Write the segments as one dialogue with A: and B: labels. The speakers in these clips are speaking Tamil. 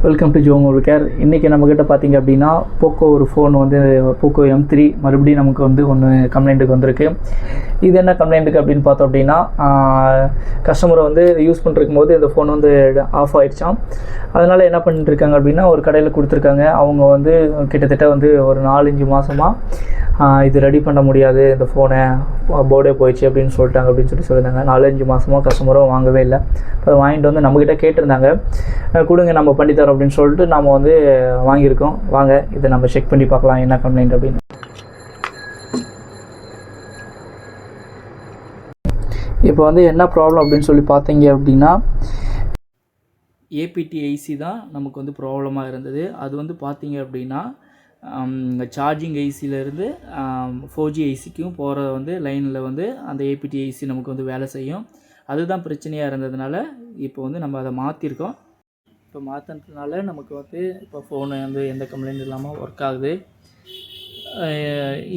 A: Welcome to Joe mobile care. இன்றைக்கி நம்மக்கிட்ட பார்த்திங்க அப்படின்னா போக்கோ ஒரு ஃபோன் வந்து போக்கோ M3 மறுபடியும் நமக்கு வந்து ஒன்று கம்ப்ளைண்ட்டுக்கு வந்திருக்கு. இது என்ன கம்ப்ளைண்ட்டுக்கு அப்படின்னு பார்த்தோம் அப்படின்னா, கஸ்டமரை வந்து யூஸ் பண்ணிருக்கும் போது இந்த ஃபோன் வந்து ஆஃப் ஆகிடுச்சான். அதனால் என்ன பண்ணிட்டுருக்காங்க அப்படின்னா, ஒரு கடையில் கொடுத்துருக்காங்க. அவங்க வந்து கிட்டத்தட்ட வந்து ஒரு 4-5 மாதமாக இது ரெடி பண்ண முடியாது, இந்த ஃபோனை போர்டே போயிடுச்சு அப்படின்னு சொல்லிட்டாங்க அப்படின்னு சொல்லியிருந்தாங்க. 4-5 மாதமாக கஸ்டமரும் வாங்கவே இல்லை. அதை வாங்கிட்டு வந்து நம்மக்கிட்ட கேட்டிருந்தாங்க, கொடுங்க நம்ம பண்ணித்தரோம் அப்படின்னு சொல்லிட்டு நாம் வந்து வாங்கியிருக்கோம். வாங்க இதை நம்ம செக் பண்ணி பார்க்கலாம் என்ன கம்ப்ளைண்ட் அப்படின்னு. இப்போ வந்து என்ன ப்ராப்ளம் அப்படின்னு சொல்லி பார்த்தீங்க அப்படின்னா, APT-IC தான் நமக்கு வந்து ப்ராப்ளமாக இருந்தது. அது வந்து பார்த்தீங்க அப்படின்னா சார்ஜிங் ஐசியிலேருந்து 4G ஐசிக்கும் போகிற வந்து லைனில் வந்து அந்த APT-IC நமக்கு வந்து வேலை செய்யும். அதுதான் பிரச்சனையாக இருந்ததுனால இப்போ வந்து நம்ம அதை மாற்றிருக்கோம். இப்போ மாற்றினதுனால நமக்கு வந்து இப்போ ஃபோனு வந்து எந்த கம்ப்ளைண்ட் இல்லாமல் ஒர்க் ஆகுது.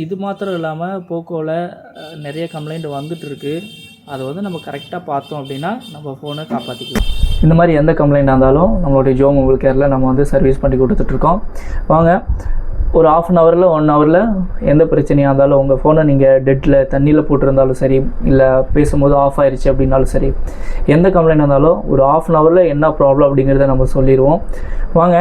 A: இது மாத்திரம் இல்லாமல் போக்கோவில் நிறைய கம்ப்ளைண்ட் வந்துட்டுருக்கு. அதை வந்து நம்ம கரெக்டாக பார்த்தோம் அப்படின்னா நம்ம ஃபோனை காப்பாற்றிக்கலாம். இந்த மாதிரி எந்த கம்ப்ளைண்ட்டாக இருந்தாலும் நம்மளுடைய ஜோ மொபைல் கேரில் நம்ம வந்து சர்வீஸ் பண்ணி கொடுத்துட்ருக்கோம். வாங்க, ஒரு 1/2 ஹவரில் 1 ஹவரில் எந்த பிரச்சனையாக இருந்தாலும், உங்கள் ஃபோனை நீங்கள் டெட்டில் தண்ணியில் போட்டிருந்தாலும் சரி, இல்லை பேசும்போது ஆஃப் ஆயிடுச்சு அப்படின்னாலும் சரி, எந்த கம்ப்ளைண்ட் இருந்தாலும் ஒரு 1/2 ஹவரில் என்ன ப்ராப்ளம் அப்படிங்கிறத நம்ம சொல்லிடுவோம். வாங்க